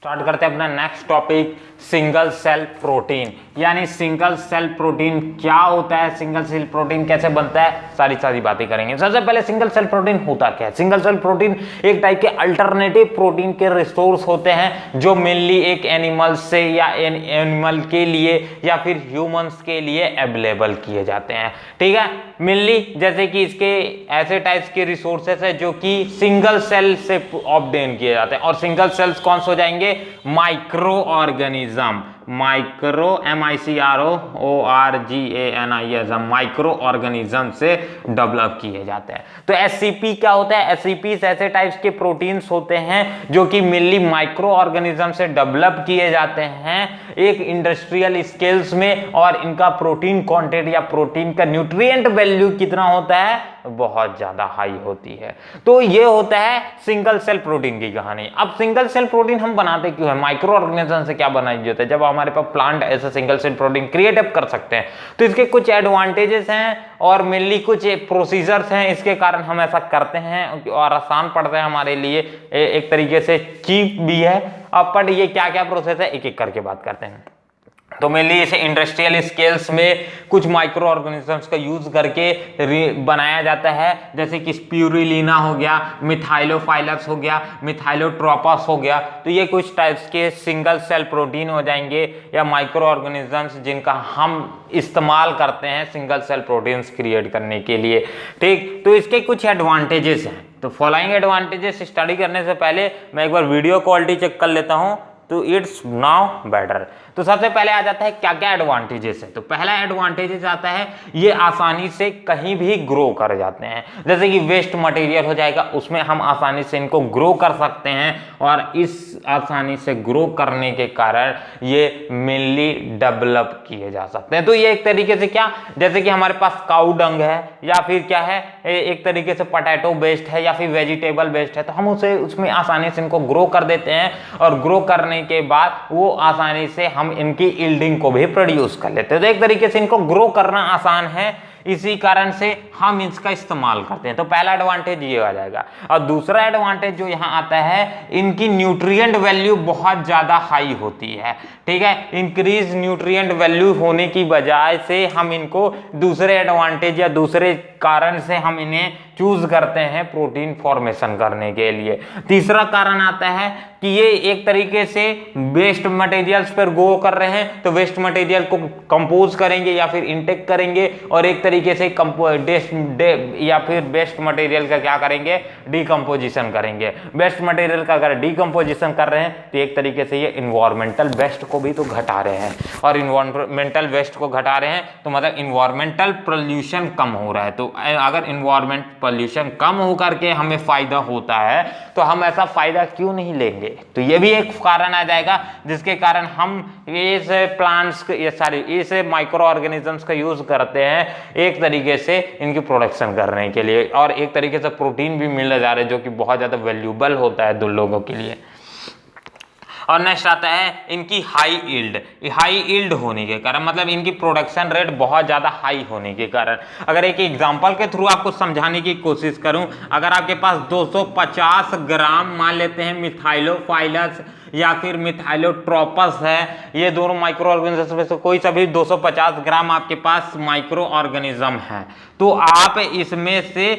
Start करते हैं अपना next topic, single cell protein. यानी सिंगल सेल प्रोटीन क्या होता है, सिंगल सेल प्रोटीन कैसे बनता है, सारी बातें करेंगे। सबसे पहले सिंगल सेल प्रोटीन होता क्या है। सिंगल सेल प्रोटीन एक टाइप के अल्टरनेटिव प्रोटीन के रिसोर्स होते हैं जो मेनली एक एनिमल से या एनिमल के लिए या फिर ह्यूमंस के लिए अवेलेबल किए जाते हैं। ठीक है, मेनली जैसे कि इसके ऐसे टाइप्स के रिसोर्सेस है जो कि सिंगल सेल से ऑब्टेन किए जाते हैं। और सिंगल सेल्स कौन से हो जाएंगे, micro organism, micro MICROORGANISM, micro organism से डेवलप किए जाते हैं। तो SCP क्या होता है, SCP ऐसे टाइप्स के प्रोटीन्स होते हैं जो कि मेनली माइक्रो ऑर्गेनिज्म से डेवलप किए जाते हैं एक इंडस्ट्रियल स्केल्स में। और इनका प्रोटीन कंटेंट या प्रोटीन का न्यूट्रिएंट वैल्यू कितना होता है, बहुत ज्यादा हाई होती है। तो ये होता है सिंगल सेल प्रोटीन की कहानी। अब सिंगल सेल प्रोटीन हम बनाते क्यों है, माइक्रो ऑर्गेनिज्म से क्या बनाई जाती है, जब हमारे पास प्लांट ऐसा single cell protein create up कर सकते हैं तो इसके कुछ एडवांटेजेस हैं और मेनली कुछ प्रोसीजर्स हैं, इसके कारण हम ऐसा करते हैं और आसान पड़ता है हमारे लिए, एक तरीके से चीप भी है। अब बट ये क्या क्या प्रोसेस है एक एक करके बात करते हैं। तो मेनली इसे इंडस्ट्रियल स्केल्स में कुछ माइक्रो ऑर्गेनिजम्स का यूज करके बनाया जाता है, जैसे कि स्पिरुलिना हो गया, मिथाइलोफाइलस हो गया, मिथाइलोट्रोपस हो गया। तो ये कुछ टाइप्स के सिंगल सेल प्रोटीन हो जाएंगे या माइक्रो ऑर्गेनिजम्स जिनका हम इस्तेमाल करते हैं सिंगल सेल प्रोटीन्स क्रिएट करने के लिए। ठीक, तो इसके कुछ एडवांटेजेस हैं। तो फॉलोइंग एडवांटेजेस स्टडी करने से पहले मैं एक बार वीडियो क्वालिटी चेक कर लेता हूं तो इट्स नाउ बेटर। तो सबसे पहले आ जाता है क्या क्या एडवांटेजेस है। तो पहला एडवांटेजेस आता है ये आसानी से कहीं भी ग्रो कर जाते हैं, जैसे कि वेस्ट मटेरियल हो जाएगा उसमें हम आसानी से इनको ग्रो कर सकते हैं और इस आसानी से ग्रो करने के कारण ये मेनली डेवलप किए जा सकते हैं। तो ये एक तरीके से क्या, जैसे कि हमारे पास काऊ डंग है या फिर क्या है एक तरीके से पोटैटो बेस्ड है या फिर वेजिटेबल बेस्ड है, तो हम उसे उसमें आसानी से इनको ग्रो कर देते हैं और ग्रो करने के बाद वो आसानी से हम इनकी यील्डिंग को भी प्रोड्यूस कर लेते हैं। तो एक तरीके से इनको ग्रो करना आसान है, इसी कारण से हम इसका इस्तेमाल करते हैं। तो पहला एडवांटेज ये आ जाएगा। और दूसरा एडवांटेज जो यहाँ आता है, इनकी न्यूट्रिएंट वैल्यू बहुत ज्यादा हाई होती है। ठीक है, इंक्रीज न्यूट्रिएंट वैल्यू होने की बजाय से हम इनको दूसरे एडवांटेज या दूसरे कारण से हम इन्हें चूज करते हैं प्रोटीन फॉर्मेशन करने के लिए। तीसरा कारण आता है कि ये एक तरीके से वेस्ट मटेरियल्स पर ग्रो कर रहे हैं, तो वेस्ट मटेरियल को कंपोज करेंगे या फिर इंटेक करेंगे और एक तरीके से या फिर वेस्ट मटेरियल का क्या करेंगे, डिकम्पोजिशन करेंगे। वेस्ट मटेरियल का अगर डिकम्पोजिशन कर रहे हैं तो एक तरीके से ये इन्वायरमेंटल वेस्ट को भी तो घटा रहे हैं, और इन्वायरमेंटल वेस्ट को घटा रहे हैं तो मतलब इन्वायरमेंटल पोल्यूशन कम हो रहा है। तो अगर इन्वायरमेंट पोल्यूशन कम होकर के हमें फायदा होता है तो हम ऐसा फायदा क्यों नहीं लेंगे। तो ये भी एक कारण आ जाएगा जिसके कारण हम इस प्लांट्स इस माइक्रो ऑर्गेनिजम्स का यूज करते हैं एक तरीके से इनकी प्रोडक्शन करने के लिए, और एक तरीके से प्रोटीन भी मिलने जा रहे हैं जो कि बहुत ज्यादा वैल्यूबल होता है दो लोगों के लिए। और नेक्स्ट आता है इनकी हाई यील्ड होने के कारण, मतलब इनकी प्रोडक्शन रेट बहुत ज़्यादा हाई होने के कारण। अगर एक एग्जांपल के थ्रू आपको समझाने की कोशिश करूं, अगर आपके पास 250 ग्राम मान लेते हैं मिथाइलोफाइलस या फिर मिथाइलोट्रोपस है, ये दोनों माइक्रो ऑर्गेनिज्म में से कोई सा भी 250 ग्राम आपके पास माइक्रो ऑर्गेनिज्म है, तो आप इसमें से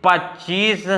25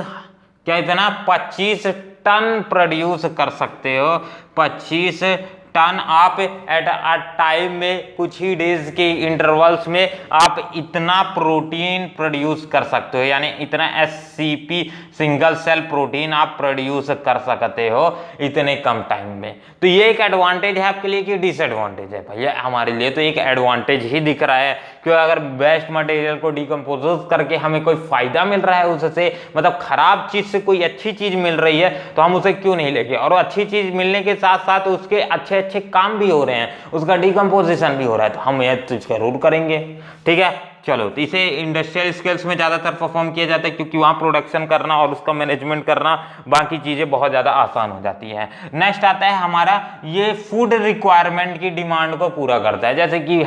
टन प्रोड्यूस कर सकते हो। 25 टन आप एट अ टाइम में कुछ ही डेज के इंटरवल्स में आप इतना प्रोटीन प्रोड्यूस कर सकते हो, यानी इतना SCP सिंगल सेल प्रोटीन आप प्रोड्यूस कर सकते हो इतने कम टाइम में। तो ये एक एडवांटेज है आपके लिए कि डिसएडवांटेज है भैया, हमारे लिए तो एक एडवांटेज ही दिख रहा है। क्यों, अगर वेस्ट मटेरियल को डिकम्पोज करके हमें कोई फायदा मिल रहा है उससे, मतलब खराब चीज से कोई अच्छी चीज मिल रही है तो हम उसे क्यों नहीं लेंगे। और अच्छी चीज मिलने के साथ साथ उसके अच्छे अच्छे काम भी हो रहे हैं, उसका डिकम्पोजिशन भी हो रहा है, तो हम यह चीज जरूर करेंगे। ठीक है, चलो, तो इसे इंडस्ट्रियल स्केल्स में ज़्यादातर परफॉर्म किया जाता है क्योंकि वहाँ प्रोडक्शन करना और उसका मैनेजमेंट करना, बाकी चीज़ें बहुत ज़्यादा आसान हो जाती हैं। नेक्स्ट आता है हमारा, ये फूड रिक्वायरमेंट की डिमांड को पूरा करता है, जैसे कि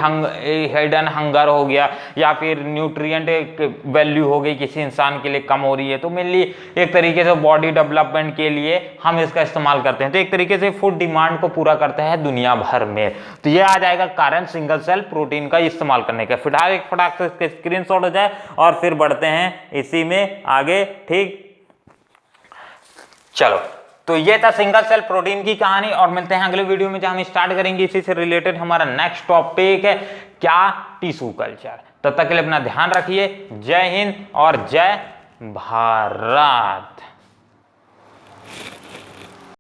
हिडन हंगर हो गया या फिर न्यूट्रिएंट वैल्यू हो गई किसी इंसान के लिए कम हो रही है, तो मेनली एक तरीके से बॉडी डेवलपमेंट के लिए हम इसका इस्तेमाल करते हैं। तो एक तरीके से फूड डिमांड को पूरा करता है दुनिया भर में। तो ये आ जाएगा कारण सिंगल सेल प्रोटीन का इस्तेमाल करने का। फिलहाल एक फटाक से इसके स्क्रीनशॉट हो जाए और फिर बढ़ते हैं इसी में आगे, ठीक। चलो, तो ये था सिंगल सेल प्रोटीन की कहानी और मिलते हैं अगले वीडियो में जहां हम स्टार्ट करेंगे इसी से रिलेटेड हमारा नेक्स्ट टॉपिक है क्या, टिश्यू कल्चर। तब तक के लिए अपना ध्यान रखिए। जय हिंद और जय भारत।